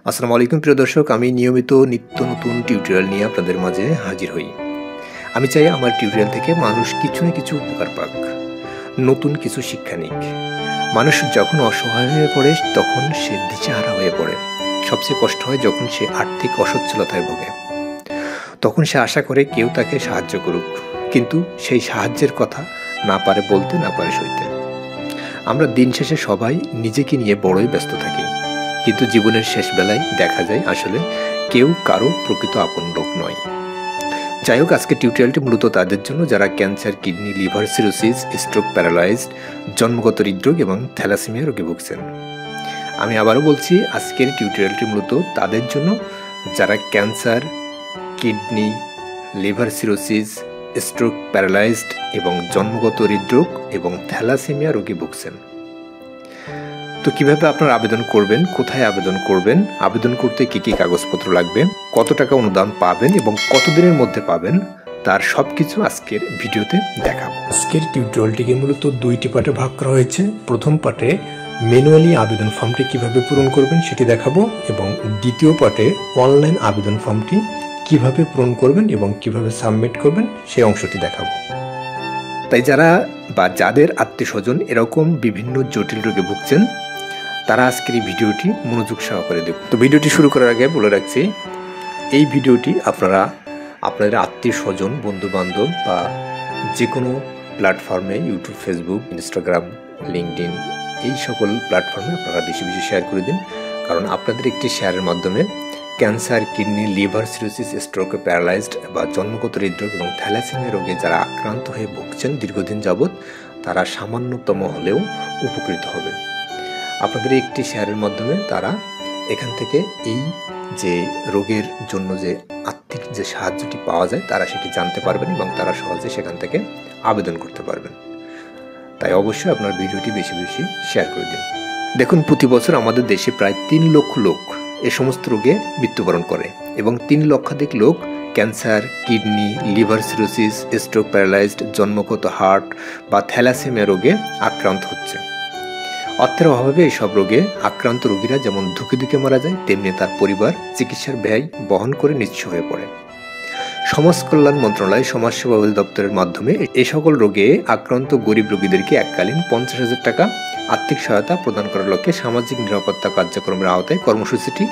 আসসালামু আলাইকুম প্রিয় দর্শক, আমি নিয়মিত নিত্য নতুন টিউটোরিয়াল নিয়ে আপনাদের মাঝে হাজির হই। আমি চাই আমার টিউটোরিয়াল থেকে মানুষ কিছু না কিছু উপকার পাক, নতুন কিছু শিক্ষা নিক। মানুষ যখন অসহায় হয়ে পড়ে তখন সে দিশেহারা হয়ে পড়ে। সবচেয়ে কষ্ট হয় যখন সে আর্থিক অসচ্ছলতায় ভোগে। তখন সে আশা করে কেউ তাকে সাহায্য করুক, কিন্তু সেই সাহায্যের কথা না পারে বলতে, না পারে সইতে। আমরা দিন শেষে সবাই নিজেকে নিয়ে বড়ই ব্যস্ত থাকি, কিন্তু জীবনের শেষ বেলায় দেখা যায় আসলে কেউ কারো প্রকৃত আপন লোক নয়। যাই হোক, আজকের টিউটোরিয়ালটি মূলত তাদের জন্য যারা cancer, kidney, liver cirrhosis, stroke, paralysed, জন্মগত হৃদরোগ এবং থ্যালাসেমিয়া রোগে ভুগছেন। আমি আবারও বলছি, আজকের টিউটোরিয়ালটি মূলত তাদের জন্য যারা cancer, kidney, liver cirrhosis, stroke, paralysed এবং জন্মগত হৃদরোগ এবং থ্যালাসেমিয়া রোগে ভুগছেন। তো কিভাবে আপনারা আবেদন করবেন, কোথায় আবেদন করবেন, আবেদন করতে কি কি কাগজপত্র লাগবে, কত টাকা অনুদান পাবেন এবং কতদিনের মধ্যে পাবেন, তার সবকিছু আজকের ভিডিওতে দেখাবো। আজকের টিউটোরিয়ালটিকে মূলত দুইটি পার্টে ভাগ করা হয়েছে। প্রথম পার্টে ম্যানুয়ালি আবেদন ফর্মটি কিভাবে পূরণ করবেন সেটি দেখাবো, এবং দ্বিতীয় পার্টে অনলাইন আবেদন ফর্মটি কিভাবে পূরণ করবেন এবং কিভাবে সাবমিট করবেন সেই অংশটি দেখাবো। তাই যারা বা যাদের আত্মীয় স্বজন এরকম বিভিন্ন জটিল রোগে ভুগছেন, তারা আজকের এই ভিডিওটি মনোযোগ সহকারে দেখুন। তো ভিডিওটি শুরু করার আগে বলে রাখছি, এই ভিডিওটি আপনারা আপনাদের আত্মীয় স্বজন, বন্ধু বান্ধব বা যে কোনো প্ল্যাটফর্মে, ইউটিউব, ফেসবুক, ইনস্টাগ্রাম, লিঙ্কডইন, এই সকল প্ল্যাটফর্মে আপনারা বেশি বেশি শেয়ার করে দিন। কারণ আপনাদের একটি শেয়ারের মাধ্যমে cancer, kidney, liver cirrhosis, stroke, paralysed বা জন্মগত হৃদরোগ এবং থ্যালাসেমিয়া রোগে যারা আক্রান্ত হয়ে ভুগছেন দীর্ঘদিন যাবৎ, তারা সামান্যতম হলেও উপকৃত হবে। আপনাদের একটি শেয়ারের মাধ্যমে তারা এখান থেকে এই যে রোগের জন্য যে আর্থিক যে সাহায্যটি পাওয়া যায় তারা সেটি জানতে পারবেন এবং তারা সহজে সেখান থেকে আবেদন করতে পারবেন। তাই অবশ্যই আপনার ভিডিওটি বেশি বেশি শেয়ার করে দিন। দেখুন, প্রতি বছর আমাদের দেশে প্রায় 3 লক্ষ লোক এ সমস্ত রোগে মৃত্যুবরণ করে এবং 3 লক্ষাধিক লোক cancer, kidney, liver cirrhosis, stroke, paralysed, জন্মগত হার্ট বা থ্যালাসেমিয়া রোগে আক্রান্ত হচ্ছে। অর্থের অভাবে এইসব রোগে আক্রান্ত রোগীরা যেমন ধুকে ধুকে মারা যায়, তেমনি তার পরিবার চিকিৎসার ব্যয় বহন করে নিঃস্ব হয়ে পড়ে। সমাজ কল্যাণ মন্ত্রণালয় সমাজসেবা অধিদপ্তরের মাধ্যমে এই সকল রোগে আক্রান্ত গরিব রোগীদেরকে এককালীন 50,000 টাকা আর্থিক সহায়তা প্রদান করার লক্ষ্যে সামাজিক নিরাপত্তা কার্যক্রমের আওতায় কর্মসূচিটি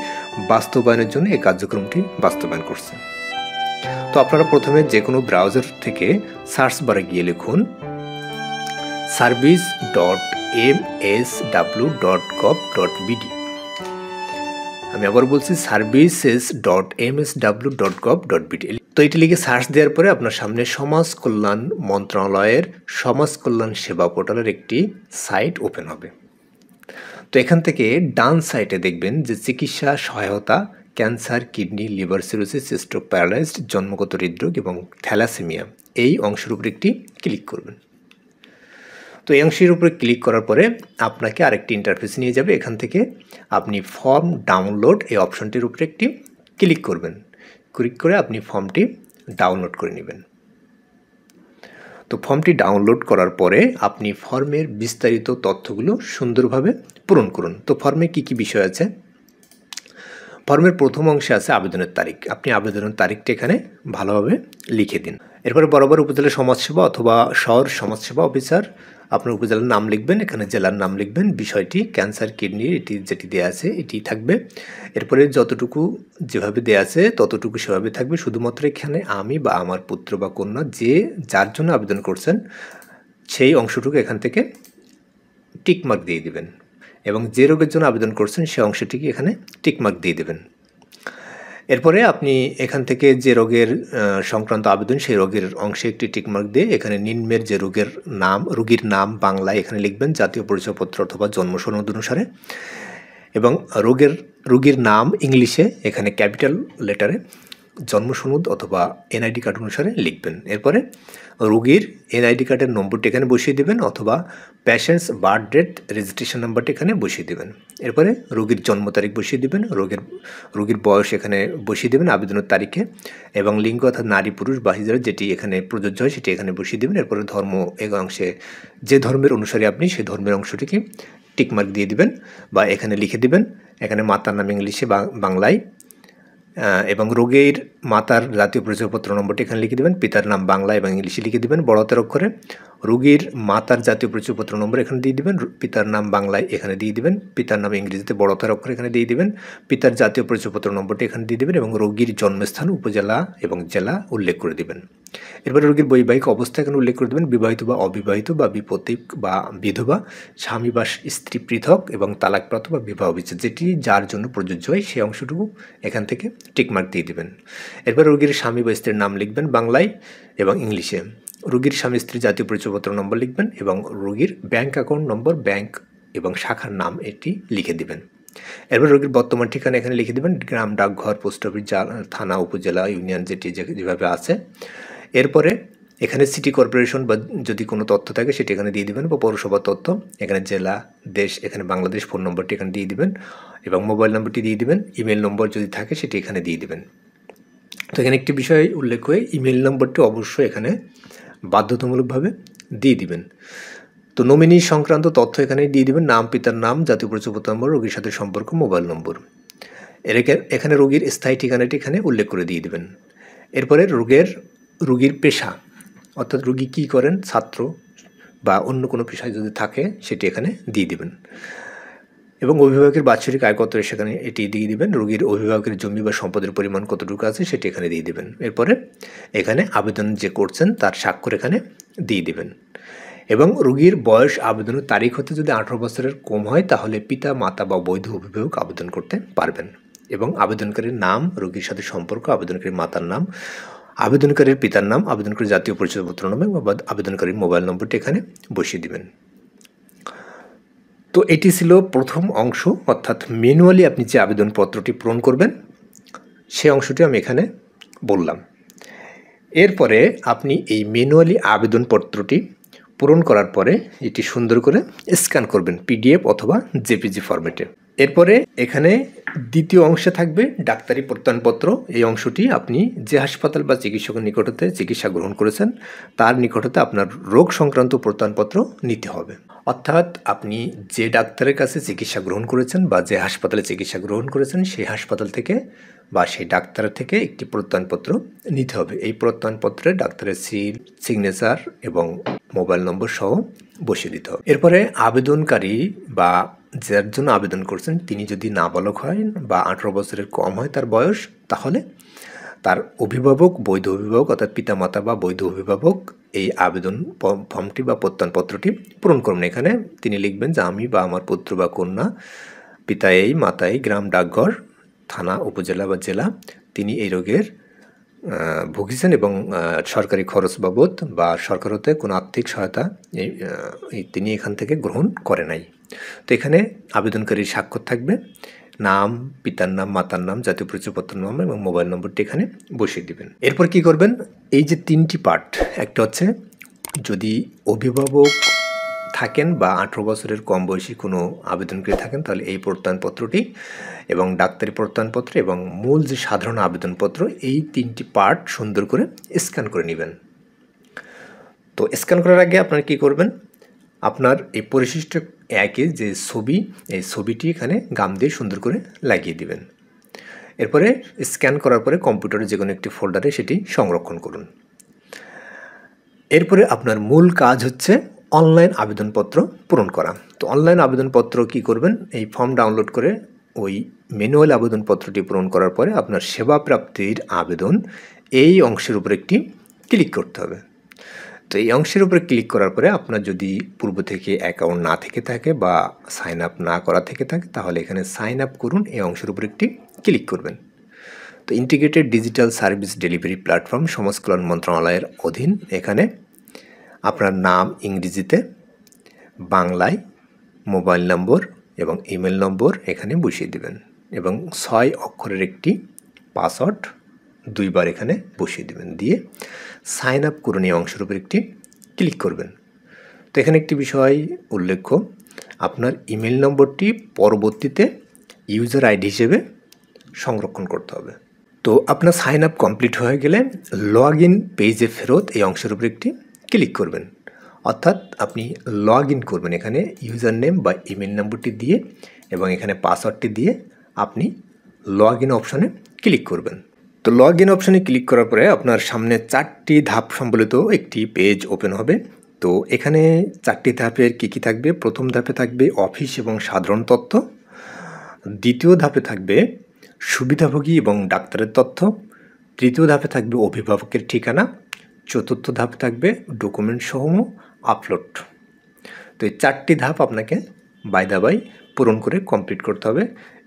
বাস্তবায়নের জন্য এই কার্যক্রমটি বাস্তবায়ন করছে। তো আপনারা প্রথমে যে কোনো ব্রাউজার থেকে সার্চ বারে গিয়ে লিখুন service.msw.gov.bd। আমি আবার বলছি services.msw.gov.bd। তো এটি লিখে সার্চ দেওয়ার পরে আপনার সামনে সমাজ কল্যাণ মন্ত্রণালয়ের সমাজ কল্যাণ সেবা পোর্টালের একটি সাইট ওপেন হবে। তো এখান থেকে ডান সাইটে দেখবেন যে চিকিৎসা সহায়তা, cancer, kidney, liver cirrhosis, stroke, paralysed, জন্মগত হৃদরোগ এবং থ্যালাসেমিয়া, এই অংশের উপর একটি ক্লিক করবেন। তো এই অংশের উপরে ক্লিক করার পরে আপনাকে আরেকটি ইন্টারফেস নিয়ে যাবে। এখান থেকে আপনি ফর্ম ডাউনলোড এই অপশনটির উপরে একটি ক্লিক করবেন। ক্লিক করে আপনি ফর্মটি ডাউনলোড করে নেবেন। তো ফর্মটি ডাউনলোড করার পরে আপনি ফর্মের বিস্তারিত তথ্যগুলো সুন্দরভাবে পূরণ করুন। তো ফর্মে কি কি বিষয় আছে? ফর্মের প্রথম অংশে আছে আবেদনের তারিখ। আপনি আবেদনের তারিখটা এখানে ভালোভাবে লিখে দিন। এরপরে বরাবর উপজেলা সমাজসেবা অথবা শহর সমাজসেবা অফিসার আপনার উপজেলার নাম লিখবেন, এখানে জেলার নাম লিখবেন, বিষয়টি ক্যান্সার, কিডনি এটি যেটি দেওয়া আছে এটি থাকবে। এরপরে যতটুকু যেভাবে দেওয়া আছে ততটুকু সেভাবে থাকবে। শুধুমাত্র এখানে আমি বা আমার পুত্র বা কন্যা যার জন্য আবেদন করছেন সেই অংশটুকু এখান থেকে টিকমার্ক দিয়ে দিবেন, এবং যে রোগের জন্য আবেদন করছেন সেই অংশটিকে এখানে টিকমার্ক দিয়ে দেবেন। এরপরে আপনি এখান থেকে যে রোগের সংক্রান্ত আবেদন সেই রোগের অংশে একটি টিকমার্ক দিয়ে এখানে নিম্নের যে রোগীর নাম বাংলায় এখানে লিখবেন, জাতীয় পরিচয়পত্র অথবা জন্ম সনদ অনুসারে, এবং রোগীর নাম ইংলিশে এখানে ক্যাপিটাল লেটারে, জন্ম সনদ অথবা এনআইডি কার্ড অনুসারে লিখবেন। এরপরে রোগীর এনআইডি কার্ডের নম্বরটি এখানে বসিয়ে দেবেন অথবা পেশেন্টস বার্থ ডেট রেজিস্ট্রেশন নাম্বারটি এখানে বসিয়ে দেবেন। এরপরে রোগীর জন্ম তারিখ বসিয়ে দেবেন, রোগীর বয়স এখানে বসিয়ে দেবেন আবেদনের তারিখে, এবং লিঙ্গ অর্থাৎ নারী, পুরুষ বা হিজড়া যেটি এখানে প্রযোজ্য হয় সেটি এখানে বসিয়ে দেবেন। এরপরে ধর্ম এই অংশে যে ধর্মের অনুসারী আপনি সেই ধর্মের অংশটিকে টিকমার্ক দিয়ে দিবেন বা এখানে লিখে দিবেন। এখানে মাতার নাম ইংলিশে বাংলায়, এবং রোগীর মাতার জাতীয় পরিচয়পত্র নম্বরটি এখানে লিখে দেবেন, পিতার নাম বাংলা এবং ইংলিশে লিখে দেবেন বড় হাতের অক্ষরে। রোগীর মাতার জাতীয় পরিচয়পত্র নম্বর এখানে দিয়ে দিবেন, পিতার নাম বাংলায় এখানে দিয়ে দিবেন, পিতার নাম ইংরেজিতে বড় হাতের অক্ষরে এখানে দিয়ে দিবেন, পিতার জাতীয় পরিচয়পত্র নম্বরটি এখানে দিয়ে দিবেন এবং রোগীর জন্মস্থান, উপজেলা এবং জেলা উল্লেখ করে দিবেন। এরপরে রোগীর বৈবাহিক অবস্থা এখানে উল্লেখ করে দেবেন, বিবাহিত বা অবিবাহিত বা বিপত্তিক বা বিধবা, স্বামী বা স্ত্রী পৃথক এবং তালাকপ্রাপ্ত বা বিবাহ বিচ্ছেদ, যেটি যার জন্য প্রযোজ্য হয় সেই অংশটুকু এখান থেকে টিকমার্ক দিয়ে দিবেন। এরপর রোগীর স্বামী বা স্ত্রীর নাম লিখবেন বাংলায় এবং ইংলিশে, রোগীর স্বামী স্ত্রী জাতীয় পরিচয়পত্র নম্বর লিখবেন এবং রোগীর ব্যাংক অ্যাকাউন্ট নম্বর, ব্যাংক এবং শাখার নাম এটি লিখে দিবেন। এরপর রোগীর বর্তমান ঠিকানা এখানে লিখে দেবেন, গ্রাম, ডাকঘর, পোস্ট অফিস, থানা, উপজেলা, ইউনিয়ন যেটি যেভাবে আছে। এরপরে এখানে সিটি কর্পোরেশন বা যদি কোনো তথ্য থাকে সেটি এখানে দিয়ে দিবেন, বা পৌরসভার তথ্য, এখানে জেলা, দেশ, এখানে বাংলাদেশ, ফোন নম্বরটি এখানে দিয়ে দিবেন এবং মোবাইল নম্বরটি দিয়ে দিবেন, ইমেল নম্বর যদি থাকে সেটি এখানে দিয়ে দিবেন। তো এখানে একটি বিষয় উল্লেখ হয়ে ইমেল নম্বরটি অবশ্যই এখানে বাধ্যতামূলকভাবে দিয়ে দিবেন। তো নমিনি সংক্রান্ত তথ্য এখানে দিয়ে দিবেন, নাম, পিতার নাম, জাতীয় পরিচয়পত্র নম্বর, রোগীর সাথে সম্পর্ক, মোবাইল নম্বর। এখানে রোগীর স্থায়ী ঠিকানাটি এখানে উল্লেখ করে দিয়ে দিবেন। এরপরে রোগীর পেশা, অর্থাৎ রোগী কী করেন, ছাত্র বা অন্য কোনো পেশায় যদি থাকে সেটি এখানে দিয়ে দিবেন এবং অভিভাবকের বাৎসরিক আয় কত সেখানে এটি দিয়ে দিবেন। রোগীর অভিভাবকের জমি বা সম্পদের পরিমাণ কতটুকু আছে সেটি এখানে দিয়ে দিবেন। এরপরে এখানে আবেদন যে করছেন তার স্বাক্ষর এখানে দিয়ে দিবেন এবং রোগীর বয়স আবেদনের তারিখ হতে যদি 18 বছরের কম হয় তাহলে পিতা, মাতা বা বৈধ অভিভাবক আবেদন করতে পারবেন এবং আবেদনকারীর নাম, রোগীর সাথে সম্পর্ক, আবেদনকারীর মাতার নাম, আবেদনকারীর পিতার নাম, আবেদনকারীর জাতীয় পরিচয়পত্র নাম এবং আবেদনকারীর মোবাইল নম্বরটি এখানে বসিয়ে দিবেন। তো এটি ছিল প্রথম অংশ, অর্থাৎ ম্যানুয়ালি আপনি যে আবেদনপত্রটি পূরণ করবেন সেই অংশটি আমি এখানে বললাম। এরপরে আপনি এই ম্যানুয়ালি আবেদনপত্রটি পূরণ করার পরে এটি সুন্দর করে স্ক্যান করবেন পিডিএফ অথবা জেপিজি ফরম্যাটে। এরপরে এখানে দ্বিতীয় অংশে থাকবে ডাক্তারি প্রত্যয়নপত্র। এই অংশটি আপনি যে হাসপাতাল বা চিকিৎসকের নিকটতে চিকিৎসা গ্রহণ করেছেন তার নিকটতে আপনার রোগ সংক্রান্ত প্রত্যয়নপত্র নিতে হবে। অর্থাৎ আপনি যে ডাক্তারের কাছে চিকিৎসা গ্রহণ করেছেন বা যে হাসপাতালে চিকিৎসা গ্রহণ করেছেন সেই হাসপাতাল থেকে বা সেই ডাক্তারের থেকে একটি প্রত্যয়নপত্র নিতে হবে। এই প্রত্যয়নপত্রে ডাক্তারের সিল, সিগনেচার এবং মোবাইল নম্বর সহ বসিয়ে দিতে হবে। এরপরে আবেদনকারী বা যার জন্য আবেদন করছেন তিনি যদি নাবালক হয় বা 18 বছরের কম হয় তার বয়স, তাহলে তার অভিভাবক, বৈধ অভিভাবক অর্থাৎ পিতামাতা বা বৈধ অভিভাবক এই আবেদন ফর্মটি বা প্রত্যয়নপত্রটি পূরণ করবেন। এখানে তিনি লিখবেন যে আমি বা আমার পুত্র বা কন্যা, পিতা এই, মাতা এই, গ্রাম, ডাকঘর, থানা, উপজেলা বা জেলা, তিনি এই রোগের ভুগিয়েছেন এবং সরকারি খরচ বাবদ বা সরকার হতে কোনো আর্থিক সহায়তা তিনি এখান থেকে গ্রহণ করে নাই। তো এখানে আবেদনকারীর স্বাক্ষর থাকবে, নাম, পিতার নাম, মাতার নাম, জাতীয় পরিচয়পত্র নাম এবং মোবাইল নম্বরটি এখানে বসিয়ে দিবেন। এরপর কি করবেন, এই যে 3টি পার্ট, একটা হচ্ছে যদি অভিভাবক থাকেন বা 18 বছরের কম বয়সী কোনো আবেদনকারী থাকেন তাহলে এই প্রত্যয়নপত্রটি এবং ডাক্তারি প্রত্যয়নপত্র এবং মূল যে সাধারণ আবেদনপত্র, এই 3টি পার্ট সুন্দর করে স্ক্যান করে নেবেন। তো স্ক্যান করার আগে আপনারা কী করবেন, আপনার এই পরিশিষ্ট একে যে ছবি, এই ছবিটি এখানে গাম দিয়ে সুন্দর করে লাগিয়ে দিবেন। এরপরে স্ক্যান করার পরে কম্পিউটারে যে কোনো একটি ফোল্ডারে সেটি সংরক্ষণ করুন। এরপরে আপনার মূল কাজ হচ্ছে অনলাইন আবেদনপত্র পূরণ করা। তো অনলাইন আবেদনপত্র কি করবেন, এই ফর্ম ডাউনলোড করে ওই ম্যানুয়াল আবেদনপত্রটি পূরণ করার পরে আপনার সেবা প্রাপ্তির আবেদন এই অংশের উপর একটি ক্লিক করতে হবে। তো এই অংশের উপরে ক্লিক করার পরে আপনার যদি পূর্ব থেকে অ্যাকাউন্ট না থেকে থাকে বা সাইন আপ না করা থেকে থাকে তাহলে এখানে সাইন আপ করুন, এই অংশের উপরে একটি ক্লিক করবেন। তো integrated digital service delivery platform সমাজ কল্যাণ মন্ত্রণালয়ের অধীন এখানে আপনার নাম ইংরেজিতে, বাংলায়, মোবাইল নম্বর এবং ইমেল নম্বর এখানে বসিয়ে দেবেন এবং 6 অক্ষরের একটি পাসওয়ার্ড 2 বার এখানে বসিয়ে দেবেন, দিয়ে সাইন আপ করুন এই অংশের উপর একটি ক্লিক করবেন। তো এখানে একটি বিষয় উল্লেখ্য, আপনার ইমেল নম্বরটি পরবর্তীতে ইউজার আইডি হিসেবে সংরক্ষণ করতে হবে। তো আপনার সাইন আপ কমপ্লিট হয়ে গেলে লগ ইন পেজে ফেরত এই অংশের উপর একটি ক্লিক করবেন। অর্থাৎ আপনি লগ ইন করবেন এখানে ইউজার নেম বা ইমেল নম্বরটি দিয়ে এবং এখানে পাসওয়ার্ডটি দিয়ে আপনি লগ ইন অপশানে ক্লিক করবেন। তো লগ ইন অপশানে ক্লিক করার পরে আপনার সামনে 4টি ধাপ সম্বলিত একটি পেজ ওপেন হবে। তো এখানে 4টি ধাপের কী থাকবে? প্রথম ধাপে থাকবে অফিস এবং সাধারণ তথ্য, দ্বিতীয় ধাপে থাকবে সুবিধাভোগী এবং ডাক্তারের তথ্য, তৃতীয় ধাপে থাকবে অভিভাবকের ঠিকানা, চতুর্থ ধাপে থাকবে ডকুমেন্ট সমূহ আপলোড। তো এই 4টি ধাপ আপনাকে বাই দা বাই পূরণ করে কমপ্লিট করতে হবে,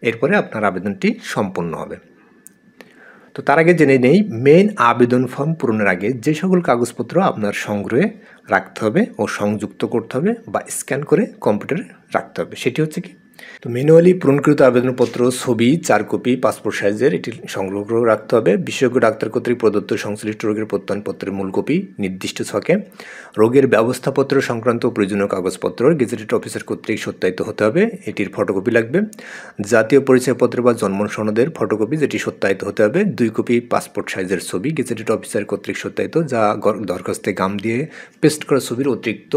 এরপরে আপনার আবেদনটি সম্পন্ন হবে। তো তার আগে জেনে নেই মেইন আবেদন ফর্ম পূরণের আগে যে সকল কাগজপত্র আপনার সংগ্রহে রাখতে হবে ও সংযুক্ত করতে হবে বা স্ক্যান করে কম্পিউটারে রাখতে হবে সেটি হচ্ছে কি, তো ম্যানুয়ালি পূরণকৃত আবেদনপত্র, ছবি 4 কপি পাসপোর্ট সাইজের এটি সংগ্রহ করে রাখতে হবে। বিশেষজ্ঞ ডাক্তার কর্তৃক প্রদত্ত সংশ্লিষ্ট রোগের প্রত্যয়নপত্রের মূল কপি নির্দিষ্ট ছকে, রোগের ব্যবস্থাপত্র সংক্রান্ত প্রয়োজনীয় কাগজপত্র গেজেটেড অফিসার কর্তৃক সত্যায়িত হতে হবে, এটির ফটোকপি লাগবে। জাতীয় পরিচয়পত্র বা জন্ম সনদের ফটোকপি যেটি সত্যায়িত হতে হবে। 2 কপি পাসপোর্ট সাইজের ছবি গেজেটেড অফিসার কর্তৃক সত্যায়িত, যা দরখাস্তে গাম দিয়ে পেস্ট করা ছবির অতিরিক্ত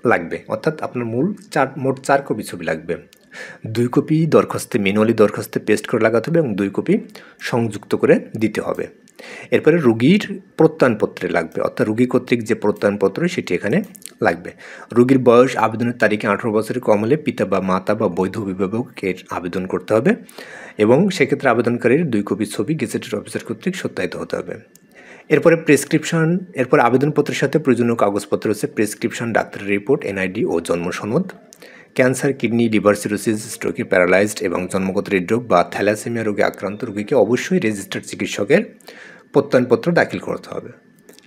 লাগবে, অর্থাৎ আপনার মোট 4 কপি ছবি লাগবে। 2 কপি দরখাস্তে ম্যানুয়ালি দরখাস্তে পেস্ট করে লাগাতে হবে এবং 2 কপি সংযুক্ত করে দিতে হবে। এরপরে রোগীর প্রত্যয়নপত্রে লাগবে, অর্থাৎ রোগী কর্তৃক যে প্রত্যয়নপত্র সেটি এখানে লাগবে। রোগীর বয়স আবেদনের তারিখে 18 বছরের কম হলে পিতা বা মাতা বা বৈধ অভিভাবকের আবেদন করতে হবে এবং সেক্ষেত্রে আবেদনকারীর 2 কপি ছবি গেজেটেড অফিসার কর্তৃক সত্যায়িত হতে হবে। এরপরে প্রেসক্রিপশন, এরপর আবেদনপত্রের সাথে প্রয়োজনীয় কাগজপত্র হচ্ছে প্রেসক্রিপশন, ডাক্তারের রিপোর্ট, এনআইডি ও জন্ম সনদ। ক্যান্সার, কিডনি, লিভার সিরোসিস, স্ট্রোকে, প্যারালাইজড এবং জন্মগত হৃদরোগ বা থ্যালাসেমিয়া রোগে আক্রান্ত রোগীকে অবশ্যই রেজিস্টার্ড চিকিৎসকের প্রত্যয়নপত্র দাখিল করতে হবে।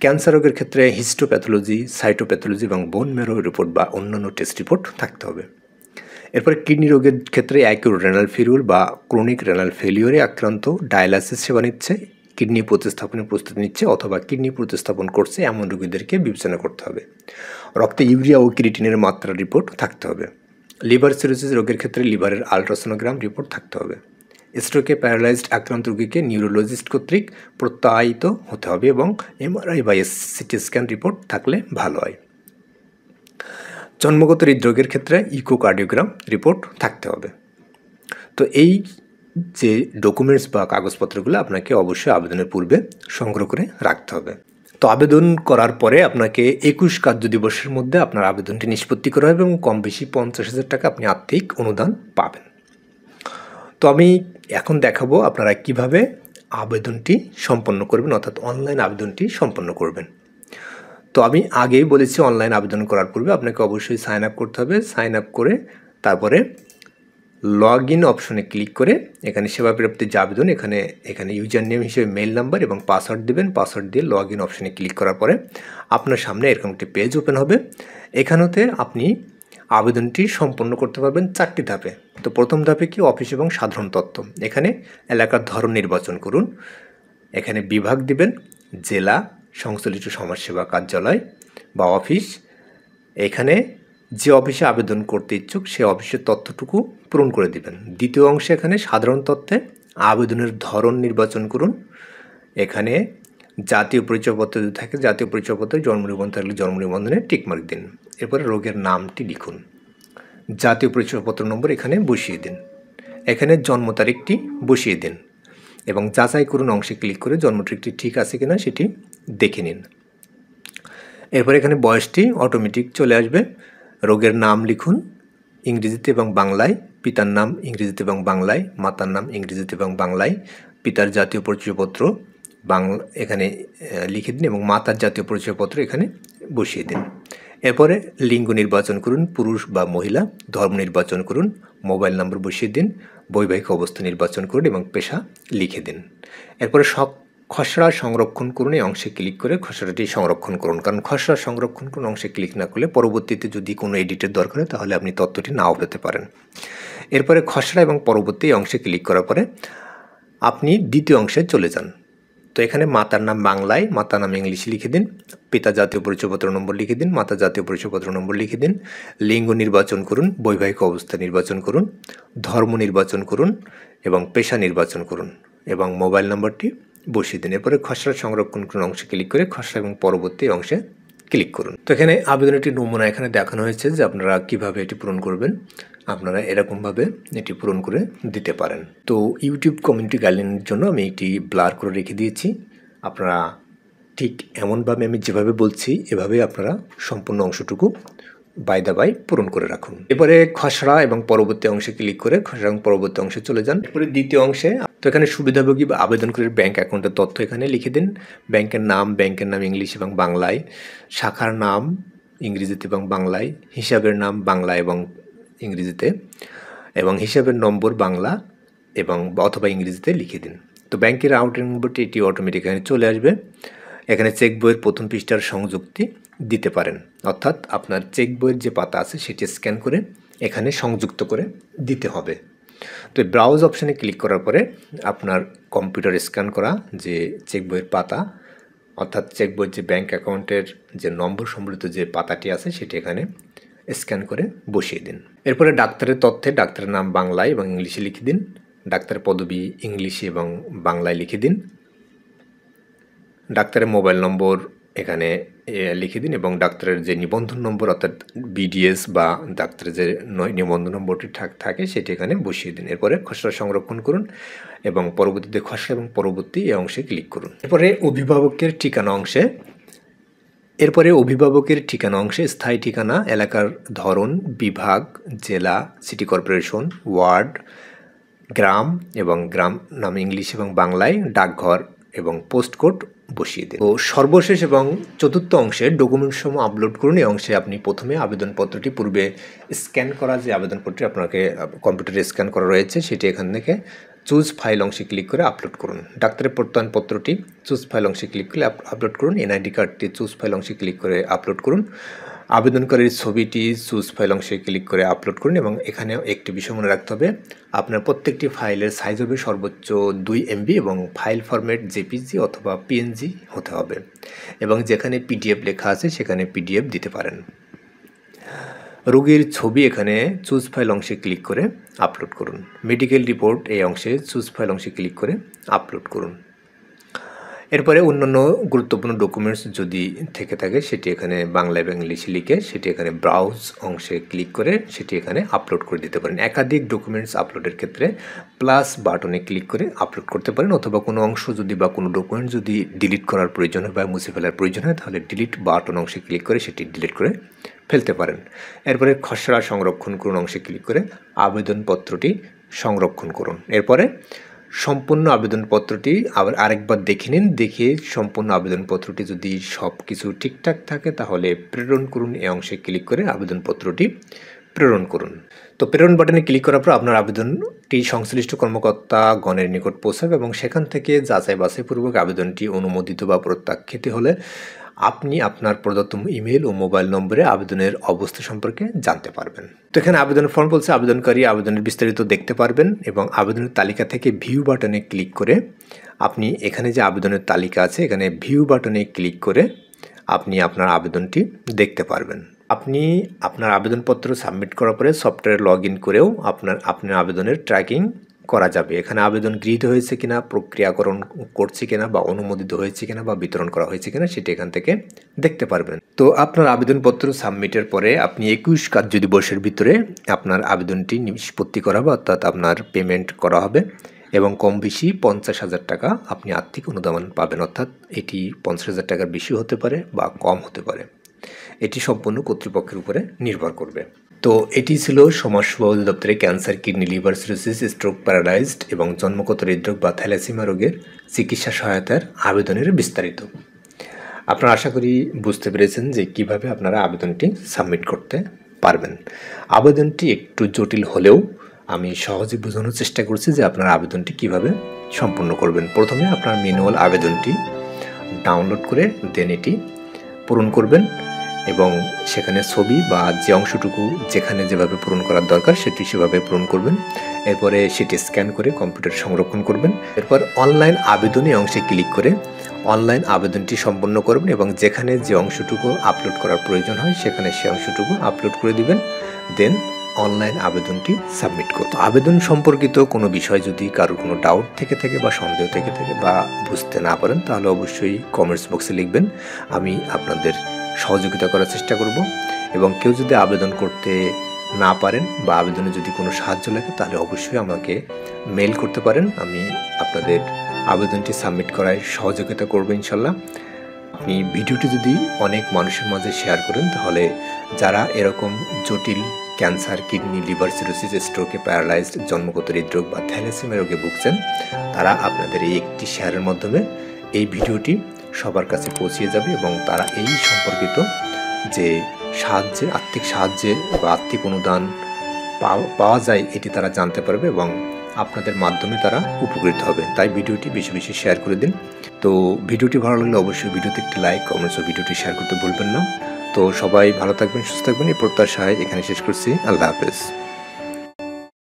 ক্যান্সার রোগের ক্ষেত্রে হিস্টোপ্যাথোলজি, সাইটোপ্যাথোলজি এবং বোন ম্যারো রিপোর্ট বা অন্যান্য টেস্ট রিপোর্ট থাকতে হবে। এরপরে কিডনি রোগের ক্ষেত্রে অ্যাকিউট রেনাল ফেলিওর বা ক্রনিক রেনাল ফেলিওরে আক্রান্ত ডায়ালাইসিস সেবা নিচ্ছে, কিডনি প্রতিস্থাপনের প্রস্তুতি নিচ্ছে অথবা কিডনি প্রতিস্থাপন করছে এমন রোগীদেরকে বিবেচনা করতে হবে। রক্তে ইউরিয়া ও ক্রিয়েটিনের মাত্রার রিপোর্ট থাকতে হবে। লিভার সিরোসিস রোগের ক্ষেত্রে লিভারের আলট্রাসোনোগ্রাম রিপোর্ট থাকতে হবে। স্ট্রোকে প্যারালাইজড আক্রান্ত রোগীকে নিউরোলজিস্ট কর্তৃক প্রত্যায়িত হতে হবে এবং এমআরআই বা সিটি স্ক্যান রিপোর্ট থাকলে ভালো হয়। জন্মগত হৃদরোগের ক্ষেত্রে ইকোকার্ডিওগ্রাম রিপোর্ট থাকতে হবে। তো এই যে ডকুমেন্টস বা কাগজপত্রগুলো আপনাকে অবশ্যই আবেদনের পূর্বে সংগ্রহ করে রাখতে হবে। তো আবেদন করার পরে আপনাকে 21 কার্য দিবসের মধ্যে আপনার আবেদনটি নিষ্পত্তি করা হবে এবং কম বেশি 50,000 টাকা আপনি আর্থিক অনুদান পাবেন। তো আমি এখন দেখাবো আপনারা কিভাবে আবেদনটি সম্পন্ন করবেন, অর্থাৎ অনলাইন আবেদনটি সম্পন্ন করবেন। তো আমি আগেই বলেছি অনলাইন আবেদন করার পূর্বে আপনাকে অবশ্যই সাইন আপ করতে হবে। সাইন আপ করে তারপরে লগ ইন অপশনে ক্লিক করে এখানে সেবা প্রাপ্তির যে আবেদন এখানে ইউজার নেম হিসেবে মেইল নাম্বার এবং পাসওয়ার্ড দেবেন। পাসওয়ার্ড দিয়ে লগ ইন অপশনে ক্লিক করার পরে আপনার সামনে এরকম একটি পেজ ওপেন হবে। এখানেতে আপনি আবেদনটি সম্পন্ন করতে পারবেন 4টি ধাপে। তো প্রথম ধাপে কি, অফিস এবং সাধারণ তথ্য। এখানে এলাকার ধরন নির্বাচন করুন, এখানে বিভাগ দিবেন জেলা, সংশ্লিষ্ট সমাজসেবা কার্যালয় বা অফিস। এখানে যে অফিসে আবেদন করতে ইচ্ছুক সে অফিসের তথ্যটুকু পূরণ করে দিবেন। দ্বিতীয় অংশে এখানে সাধারণ তথ্যে আবেদনের ধরন নির্বাচন করুন। এখানে জাতীয় পরিচয়পত্র যদি থাকে জাতীয় পরিচয়পত্রে, জন্ম নিবন্ধন থাকলে জন্ম নিবন্ধনে টিকমার্ক দিন। এরপরে রোগের নামটি লিখুন, জাতীয় পরিচয়পত্র নম্বর এখানে বসিয়ে দিন, এখানে জন্ম তারিখটি বসিয়ে দিন এবং যাচাই করুন অংশে ক্লিক করে জন্ম তারিখটি ঠিক আছে কিনা সেটি দেখে নিন। এরপর এখানে বয়সটি অটোমেটিক চলে আসবে। রোগের নাম লিখুন ইংরেজিতে এবং বাংলায়, পিতার নাম ইংরেজিতে এবং বাংলায়, মাতার নাম ইংরেজিতে এবং বাংলায়, পিতার জাতীয় পরিচয়পত্র বাংলা এখানে লিখে দিন এবং মাতার জাতীয় পরিচয়পত্র এখানে বসিয়ে দিন। এরপরে লিঙ্গ নির্বাচন করুন, পুরুষ বা মহিলা, ধর্ম নির্বাচন করুন, মোবাইল নম্বর বসিয়ে দিন, বৈবাহিক অবস্থা নির্বাচন করুন এবং পেশা লিখে দিন। এরপরে খসড়া সংরক্ষণ করুন, এই অংশে ক্লিক করে খসড়াটি সংরক্ষণ করুন, কারণ খসড়া সংরক্ষণ করুন অংশে ক্লিক না করলে পরবর্তীতে যদি কোনো এডিটের দরকার হয় তাহলে আপনি তথ্যটি নাও পেতে পারেন। এরপরে খসড়া এবং পরবর্তী অংশে ক্লিক করার পরে আপনি দ্বিতীয় অংশে চলে যান। তো এখানে মাতার নাম বাংলায়, মাতার নাম ইংলিশে লিখে দিন, পিতা জাতীয় পরিচয়পত্র নম্বর লিখে দিন, মাতা জাতীয় পরিচয়পত্র নম্বর লিখে দিন, লিঙ্গ নির্বাচন করুন, বৈবাহিক অবস্থা নির্বাচন করুন, ধর্ম নির্বাচন করুন এবং পেশা নির্বাচন করুন এবং মোবাইল নম্বরটি বসিয়ে দিন। এরপরে খসড়া সংরক্ষণ করুন অংশে ক্লিক করে খসড়া এবং পরবর্তী অংশে ক্লিক করুন। তো এখানে আবেদনের একটি নমুনা এখানে দেখানো হয়েছে যে আপনারা কিভাবে এটি পূরণ করবেন। আপনারা এরকমভাবে এটি পূরণ করে দিতে পারেন। তো ইউটিউব কমিউনিটি গাইডলাইনের জন্য আমি এটি ব্লার করে রেখে দিয়েছি। আপনারা ঠিক এমনভাবে আমি যেভাবে বলছি এভাবেই আপনারা সম্পূর্ণ অংশটুকু বাই দা বাই পূরণ করে রাখুন। এরপরে খসড়া এবং পরবর্তী অংশে ক্লিক করে খসড়া এবং পরবর্তী অংশে চলে যান। এরপরে দ্বিতীয় অংশে তো এখানে সুবিধাভোগী বা আবেদনকারীর ব্যাংক অ্যাকাউন্টের তথ্য এখানে লিখে দিন। ব্যাংকের নাম ইংলিশ এবং বাংলায়, শাখার নাম ইংরেজিতে এবং বাংলায়, হিসাবের নাম বাংলা এবং ইংরেজিতে, এবং হিসাবের নম্বর বাংলা এবং অথবা ইংরেজিতে লিখে দিন। তো ব্যাংকের আউটিং নম্বরটি এটি অটোমেটিক এখানে চলে আসবে। এখানে চেক বইয়ের প্রথম পৃষ্ঠার সংযুক্তি দিতে পারেন, অর্থাৎ আপনার চেক বইয়ের যে পাতা আছে সেটি স্ক্যান করে এখানে সংযুক্ত করে দিতে হবে। তো ব্রাউজ অপশানে ক্লিক করার পরে আপনার কম্পিউটার স্ক্যান করা যে চেক বইয়ের পাতা, অর্থাৎ চেক বইয়ের যে ব্যাংক অ্যাকাউন্টের যে নম্বর সম্বলিত যে পাতাটি আছে সেটি এখানে স্ক্যান করে বসিয়ে দিন। এরপরে ডাক্তারের তথ্যে ডাক্তারের নাম বাংলায় এবং ইংলিশে লিখে দিন, ডাক্তারের পদবি ইংলিশে এবং বাংলায় লিখে দিন, ডাক্তারের মোবাইল নম্বর এখানে লিখে দিন এবং ডাক্তারের যে নিবন্ধন নম্বর অর্থাৎ বিডিএস বা ডাক্তারের যে নিবন্ধন নম্বরটি থাকে সেটি এখানে বসিয়ে দিন। এরপরে খসড়া সংরক্ষণ করুন এবং পরবর্তীতে খসড়া এবং পরবর্তী এই অংশে ক্লিক করুন। এরপরে অভিভাবকের ঠিকানা অংশে স্থায়ী ঠিকানা, এলাকার ধরন, বিভাগ, জেলা, সিটি কর্পোরেশন, ওয়ার্ড, গ্রাম এবং গ্রাম নাম ইংলিশ এবং বাংলায়, ডাকঘর এবং পোস্ট কোড বসিয়ে দিন। তো সর্বশেষ এবং চতুর্থ অংশে ডকুমেন্ট সমূহ আপলোড করুন। এই অংশে আপনি প্রথমে আবেদনপত্রটি পূর্বে স্ক্যান করা যে আবেদনপত্রটি আপনাকে কম্পিউটারে স্ক্যান করা রয়েছে সেটি এখান থেকে চুজ ফাইল অংশে ক্লিক করে আপলোড করুন। ডাক্তারের প্রত্যয়নপত্রটি চুজ ফাইল অংশে ক্লিক করে আপলোড করুন। এনআইডি কার্ডটি চুজ ফাইল অংশে ক্লিক করে আপলোড করুন। আবেদনকারীর ছবিটি চুজ ফাইল অংশে ক্লিক করে আপলোড করুন এবং এখানে একটি বিষয় মনে রাখতে হবে, আপনার প্রত্যেকটি ফাইলের সাইজ হবে সর্বোচ্চ 2 MB এবং ফাইল ফরম্যাট জেপিজি অথবা PNG হতে হবে এবং যেখানে PDF লেখা আছে সেখানে PDF দিতে পারেন। রোগীর ছবি এখানে চুজ ফাইল অংশে ক্লিক করে আপলোড করুন। মেডিকেল রিপোর্ট এই অংশে চুজ ফাইল অংশে ক্লিক করে আপলোড করুন। এরপরে অন্যান্য গুরুত্বপূর্ণ ডকুমেন্টস যদি থেকে থাকে সেটি এখানে বাংলা এবং ইংলিশে লিখে সেটি এখানে ব্রাউজ অংশে ক্লিক করে সেটি এখানে আপলোড করে দিতে পারেন। একাধিক ডকুমেন্টস আপলোডের ক্ষেত্রে প্লাস বাটনে ক্লিক করে আপলোড করতে পারেন, অথবা কোনো অংশ যদি বা কোনো ডকুমেন্ট যদি ডিলিট করার প্রয়োজন হয় বা মুছে ফেলার প্রয়োজন হয় তাহলে ডিলিট বাটন অংশে ক্লিক করে সেটি ডিলিট করে ফেলতে পারেন। এরপরে খসড়া সংরক্ষণ করুন অংশে ক্লিক করে আবেদনপত্রটি সংরক্ষণ করুন। এরপরে সম্পূর্ণ আবেদনপত্রটি আবার আরেকবার দেখে নিন, দেখে সম্পূর্ণ আবেদনপত্রটি যদি সব কিছু ঠিকঠাক থাকে তাহলে প্রেরণ করুন এই অংশে ক্লিক করে আবেদনপত্রটি প্রেরণ করুন। তো প্রেরণ বাটনে ক্লিক করার পর আপনার আবেদনটি সংশ্লিষ্ট কর্মকর্তাগণের নিকট পৌঁছাবে এবং সেখান থেকে যাচাই বাছাইপূর্বক আবেদনটি অনুমোদিত বা প্রত্যাখ্যাত হলে আপনি আপনার প্রদত্ত ইমেল ও মোবাইল নম্বরে আবেদনের অবস্থা সম্পর্কে জানতে পারবেন। তো এখানে আবেদন ফর্ম বলছে আবেদনকারী আবেদনের বিস্তারিত দেখতে পারবেন এবং আবেদনের তালিকা থেকে ভিউ বাটনে ক্লিক করে আপনি এখানে যে আবেদনের তালিকা আছে এখানে ভিউ বাটনে ক্লিক করে আপনি আপনার আবেদনটি দেখতে পারবেন। আপনি আপনার আবেদনপত্র সাবমিট করার পরে সফটওয়্যার লগ ইন করেও আপনার আবেদনের ট্র্যাকিং করা যাবে। এখানে আবেদন গৃহীত হয়েছে কিনা, প্রক্রিয়াকরণ করছে কিনা বা অনুমোদিত হয়েছে কিনা বা বিতরণ করা হয়েছে কিনা সেটি এখান থেকে দেখতে পারবেন। তো আপনার আবেদনপত্র সাবমিটের পরে আপনি 21 কার্য দিবসের ভিতরে আপনার আবেদনটি নিষ্পত্তি করা হবে, অর্থাৎ আপনার পেমেন্ট করা হবে এবং কম বেশি 50,000 টাকা আপনি আর্থিক অনুদান পাবেন, অর্থাৎ এটি 50,000 টাকার বেশি হতে পারে বা কম হতে পারে, এটি সম্পূর্ণ কর্তৃপক্ষের উপরে নির্ভর করবে। তো এটি ছিল সমাজসেবা অধিদপ্তরে cancer, kidney, liver cirrhosis, stroke, paralysed এবং জন্মগত হৃদরোগ বা থ্যালাসেমিয়া রোগের চিকিৎসা সহায়তার আবেদনের বিস্তারিত। আপনারা আশা করি বুঝতে পেরেছেন যে কিভাবে আপনারা আবেদনটি সাবমিট করতে পারবেন। আবেদনটি একটু জটিল হলেও আমি সহজে বোঝানোর চেষ্টা করছি যে আপনার আবেদনটি কিভাবে সম্পূর্ণ করবেন। প্রথমে আপনার ম্যানুয়াল আবেদনটি ডাউনলোড করে দেন এটি পূরণ করবেন এবং সেখানে ছবি বা যে অংশটুকু যেখানে যেভাবে পূরণ করার দরকার সেটি সেভাবে পূরণ করবেন। এরপরে সেটি স্ক্যান করে কম্পিউটারে সংরক্ষণ করবেন। এরপর অনলাইন আবেদনে অংশে ক্লিক করে অনলাইন আবেদনটি সম্পন্ন করবেন এবং যেখানে যে অংশটুকু আপলোড করার প্রয়োজন হয় সেখানে সে অংশটুকু আপলোড করে দিবেন, দেন অনলাইন আবেদনটি সাবমিট করুন। আবেদন সম্পর্কিত কোনো বিষয় যদি কারোর কোনো ডাউট থেকে থাকে বা সন্দেহ থেকে থাকে বা বুঝতে না পারেন তাহলে অবশ্যই কমেন্টস বক্সে লিখবেন, আমি আপনাদের সহযোগিতা করার চেষ্টা করব। এবং কেউ যদি আবেদন করতে না পারেন বা আবেদনে যদি কোনো সাহায্য লাগে তাহলে অবশ্যই আমাকে মেল করতে পারেন। আমি আপনাদের আবেদনটি সাবমিট করায় সহযোগিতা করব ইনশাল্লাহ। আপনি ভিডিওটি যদি অনেক মানুষের মাঝে শেয়ার করেন তাহলে যারা এরকম জটিল ক্যান্সার, কিডনি, লিভার সিরোসিস, স্ট্রোকে, প্যারালাইজড, জন্মগত হৃদরোগ বা থ্যালাসেমিয়া রোগে ভুগছেন, তারা আপনাদের এই একটি শেয়ারের মাধ্যমে এই ভিডিওটি সবার কাছে পৌঁছিয়ে যাবে এবং তারা এই সম্পর্কিত যে সাহায্যে, আর্থিক সাহায্যে বা আর্থিক অনুদান পাওয়া যায় এটি তারা জানতে পারবে এবং আপনাদের মাধ্যমে তারা উপকৃত হবে। তাই ভিডিওটি বেশি বেশি শেয়ার করে দিন। তো ভিডিওটি ভালো লাগলে অবশ্যই ভিডিওতে একটি লাইক, কমেন্টস ও ভিডিওটি শেয়ার করতে ভুলবেন না। তো সবাই ভালো থাকবেন, সুস্থ থাকবেন, এই প্রত্যাশায় এখানে শেষ করছি। আল্লাহ হাফেজ।